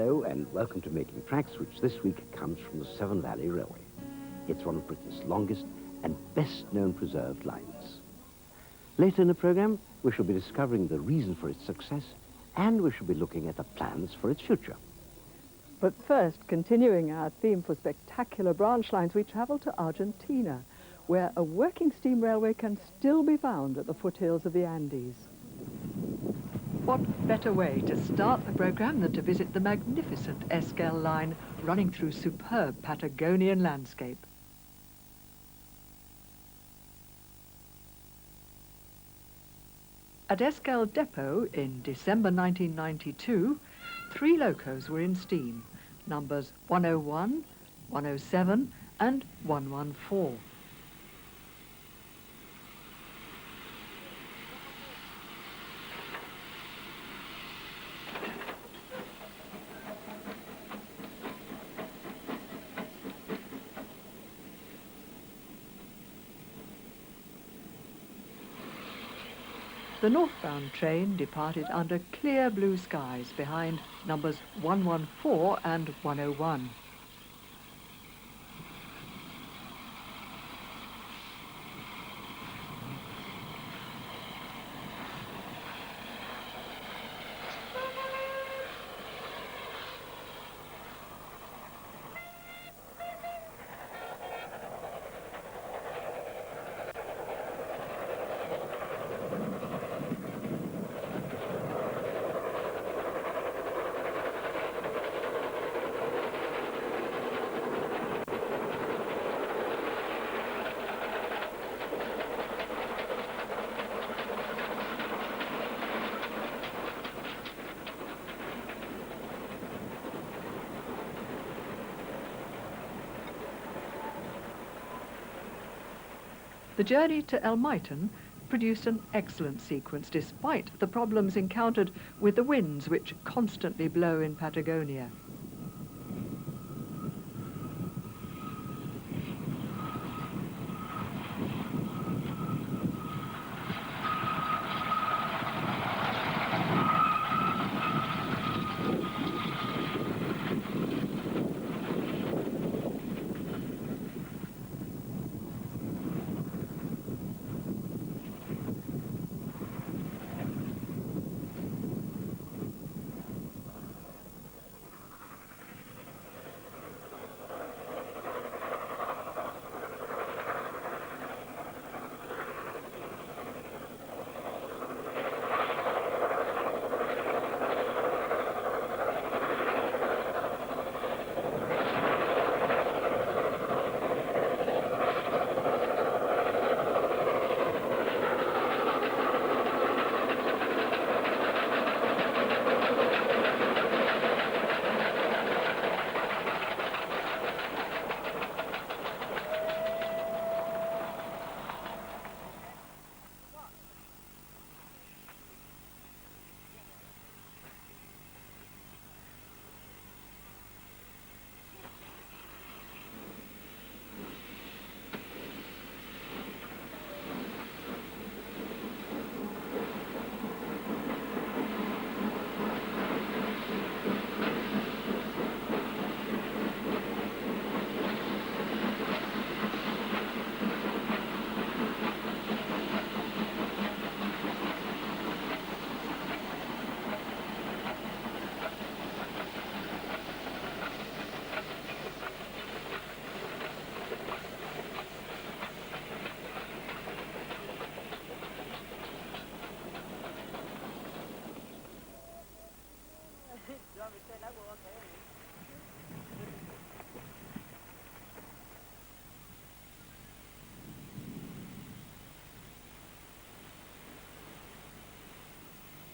Hello and welcome to Making Tracks, which this week comes from the Severn Valley Railway. It's one of Britain's longest and best-known preserved lines. Later in the programme, we shall be discovering the reason for its success, and we shall be looking at the plans for its future. But first, continuing our theme for spectacular branch lines, we travel to Argentina, where a working steam railway can still be found at the foothills of the Andes. What better way to start the programme than to visit the magnificent Esquel line running through superb Patagonian landscape. At Esquel Depot in December 1992, 3 locos were in steam, numbers 101, 107 and 114. The northbound train departed under clear blue skies behind numbers 114 and 101. The journey to El Maitan produced an excellent sequence despite the problems encountered with the winds which constantly blow in Patagonia.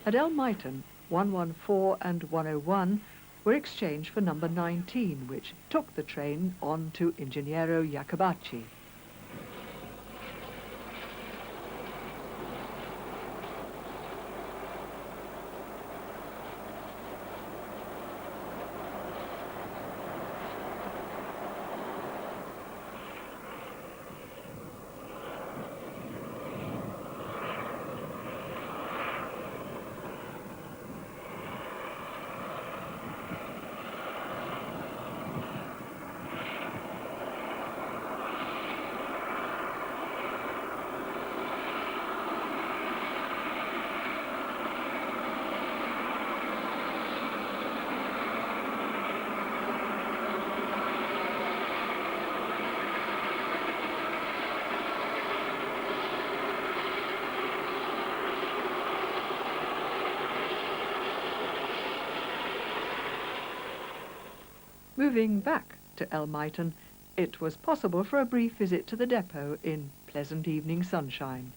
At El Maitan, 114 and 101 were exchanged for number 19, which took the train on to Ingeniero Jacobacci. Moving back to Elmiton, it was possible for a brief visit to the depot in pleasant evening sunshine.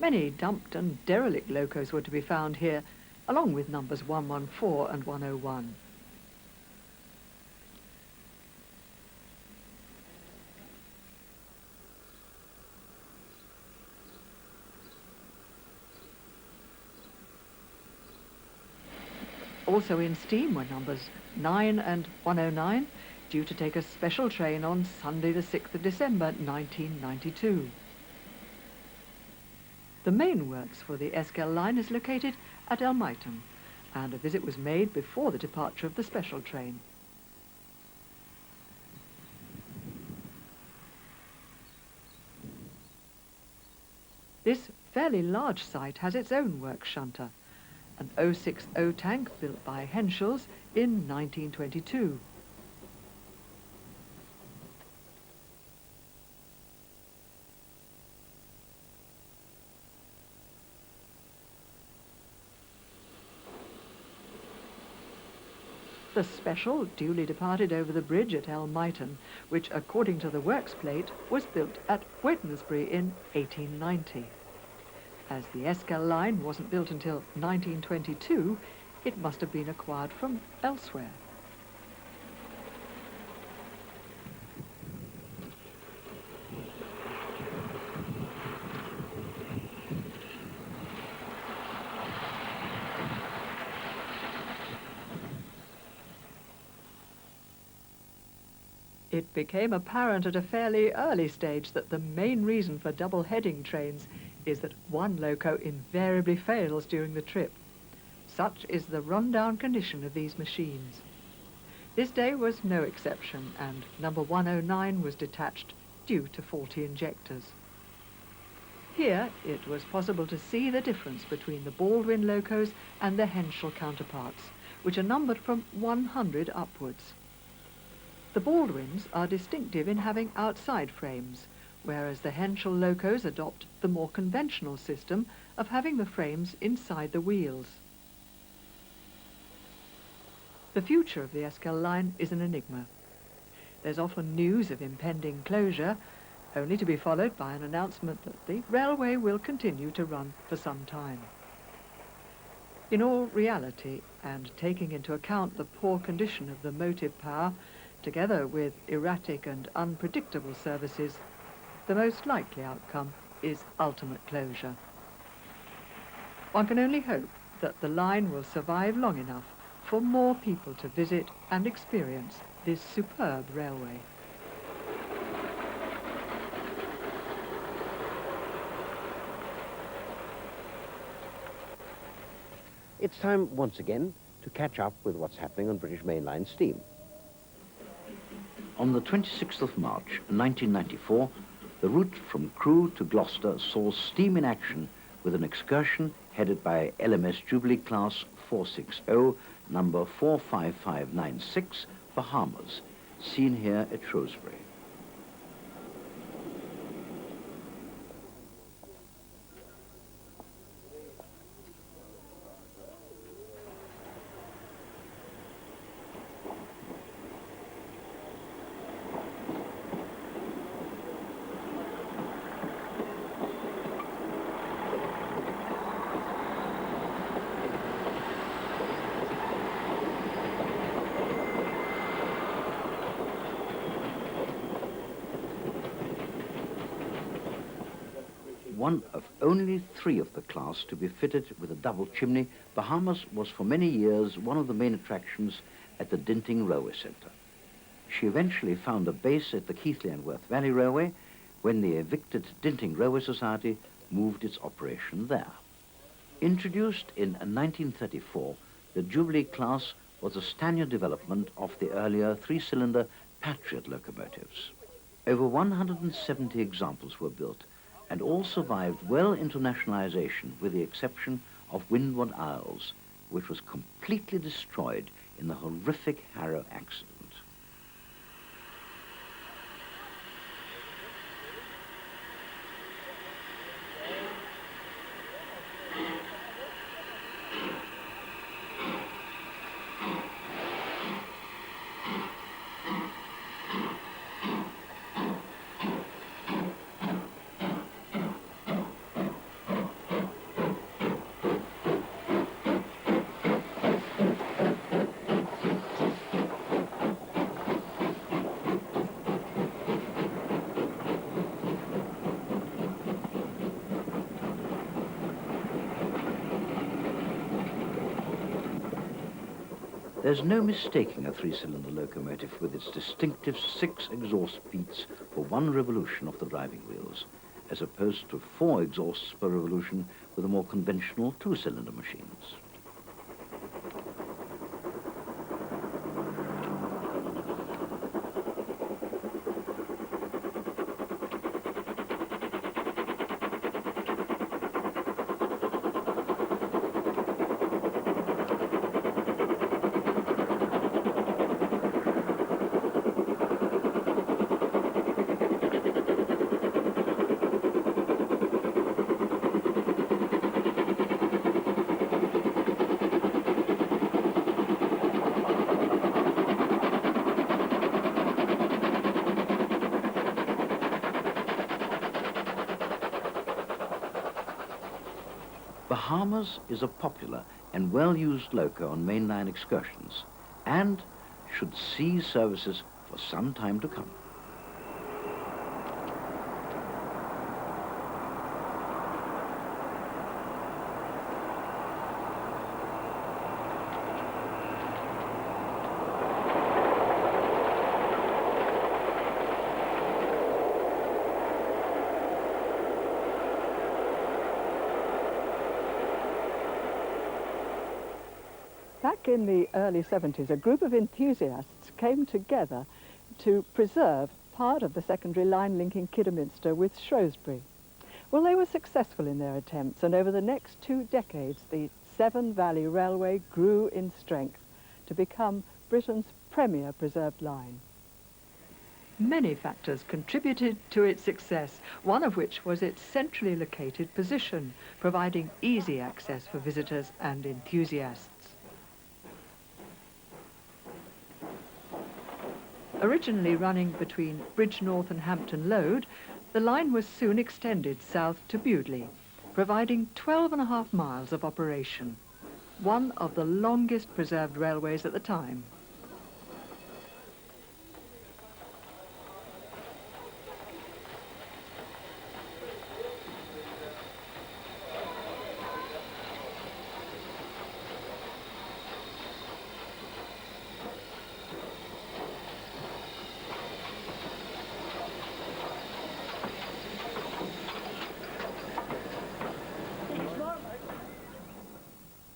Many dumped and derelict locos were to be found here, along with numbers 114 and 101. Also in steam were numbers 9 and 109, due to take a special train on Sunday the 6th of December 1992. The main works for the Esquel line is located at Elmiton, and a visit was made before the departure of the special train. This fairly large site has its own work shunter, an 060 tank built by Henschels in 1922. The special duly departed over the bridge at Elmiton, which, according to the works plate, was built at Wednesbury in 1890. As the Esquel line wasn't built until 1922, it must have been acquired from elsewhere. It became apparent at a fairly early stage that the main reason for double-heading trains is that one loco invariably fails during the trip. Such is the run-down condition of these machines. This day was no exception, and number 109 was detached due to faulty injectors. Here it was possible to see the difference between the Baldwin locos and the Henschel counterparts, which are numbered from 100 upwards. The Baldwins are distinctive in having outside frames, whereas the Henschel locos adopt the more conventional system of having the frames inside the wheels. The future of the Esquel line is an enigma. There's often news of impending closure, only to be followed by an announcement that the railway will continue to run for some time. In all reality, and taking into account the poor condition of the motive power, together with erratic and unpredictable services, the most likely outcome is ultimate closure. One can only hope that the line will survive long enough for more people to visit and experience this superb railway. It's time once again to catch up with what's happening on British mainline steam. On the 26th of March 1994, the route from Crewe to Gloucester saw steam in action with an excursion headed by LMS Jubilee Class 460, number 45596, Bahamas, seen here at Shrewsbury. One of only 3 of the class to be fitted with a double chimney, Bahamas was for many years one of the main attractions at the Dinting Railway Centre. She eventually found a base at the Keighley and Worth Valley Railway when the evicted Dinting Railway Society moved its operation there. Introduced in 1934, the Jubilee class was a Stannard development of the earlier 3-cylinder Patriot locomotives. Over 170 examples were built, and all survived well into nationalization with the exception of Windward Isles, which was completely destroyed in the horrific Harrow accident. There's no mistaking a three-cylinder locomotive with its distinctive 6 exhaust beats for 1 revolution of the driving wheels, as opposed to 4 exhausts per revolution with the more conventional 2-cylinder machines. Bahamas is a popular and well-used loco on mainline excursions and should see services for some time to come. Back in the early 70s, a group of enthusiasts came together to preserve part of the secondary line linking Kidderminster with Shrewsbury. Well, they were successful in their attempts, and over the next 2 decades, the Severn Valley Railway grew in strength to become Britain's premier preserved line. Many factors contributed to its success, one of which was its centrally located position, providing easy access for visitors and enthusiasts. Originally running between Bridgnorth and Hampton Load, the line was soon extended south to Bewdley, providing 12.5 miles of operation, one of the longest preserved railways at the time.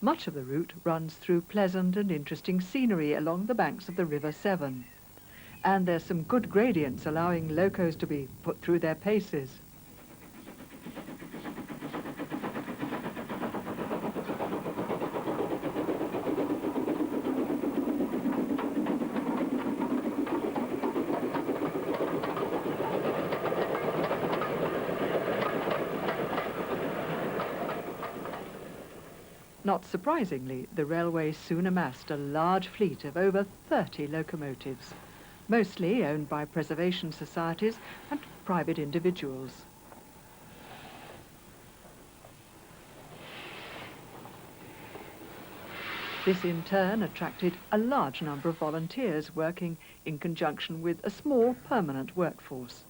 Much of the route runs through pleasant and interesting scenery along the banks of the River Severn. And there's some good gradients allowing locos to be put through their paces. Not surprisingly, the railway soon amassed a large fleet of over 30 locomotives, mostly owned by preservation societies and private individuals. This in turn attracted a large number of volunteers working in conjunction with a small permanent workforce.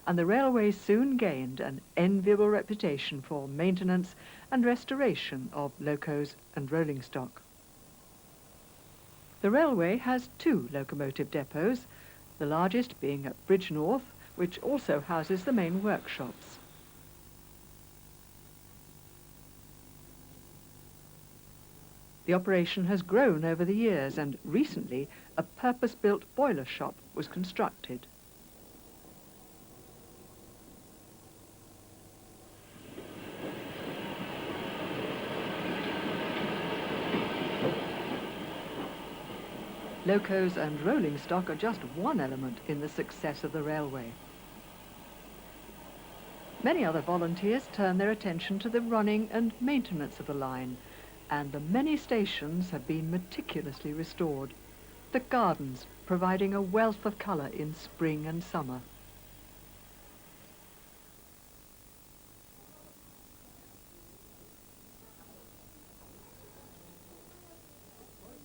And the railway soon gained an enviable reputation for maintenance and restoration of locos and rolling stock. The railway has 2 locomotive depots, the largest being at Bridgnorth, which also houses the main workshops. The operation has grown over the years, and recently a purpose-built boiler shop was constructed. Locos and rolling stock are just one element in the success of the railway. Many other volunteers turn their attention to the running and maintenance of the line, and the many stations have been meticulously restored, the gardens providing a wealth of colour in spring and summer.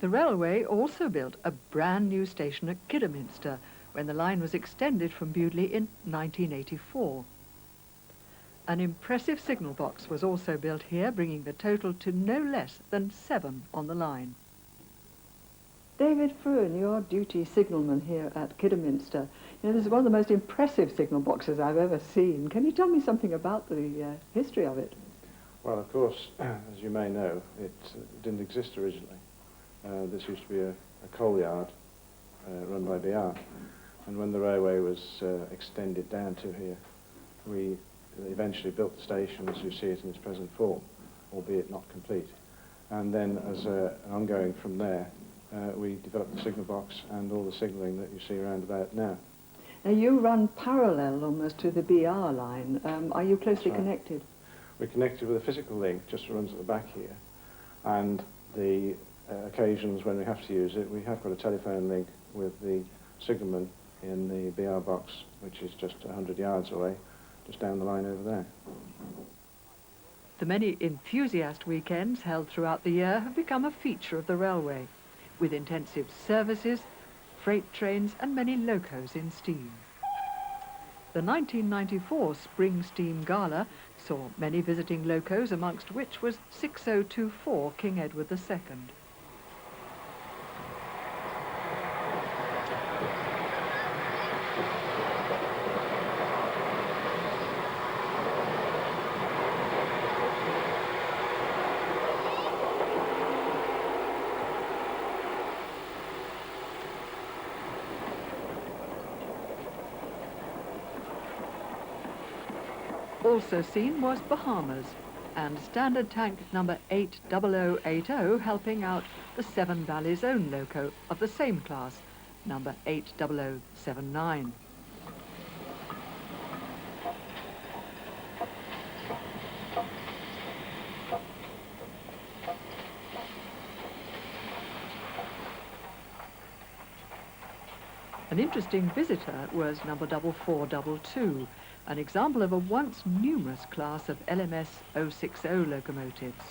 The railway also built a brand new station at Kidderminster when the line was extended from Bewdley in 1984. An impressive signal box was also built here, bringing the total to no less than 7 on the line. David Fruin, your duty signalman here at Kidderminster. You know, this is one of the most impressive signal boxes I've ever seen. Can you tell me something about the history of it? Well, of course, as you may know, it didn't exist originally. This used to be a coal yard run by BR, and when the railway was extended down to here, we eventually built the station as you see it in its present form, albeit not complete. And then as an ongoing from there, we developed the signal box and all the signalling that you see around about now. Now you run parallel almost to the BR line. Are you closely connected? We're connected with a physical link, just runs at the back here, and the occasions when we have to use it, we have got a telephone link with the signalman in the BR box, which is just 100 yards away, just down the line over there. The many enthusiast weekends held throughout the year have become a feature of the railway, with intensive services, freight trains and many locos in steam. The 1994 Spring Steam Gala saw many visiting locos, amongst which was 6024 King Edward II. Also seen was Bahamas, and standard tank number 80080 helping out the Seven Valleys' own loco of the same class, number 80079. An interesting visitor was number 4422, an example of a once numerous class of LMS 060 locomotives.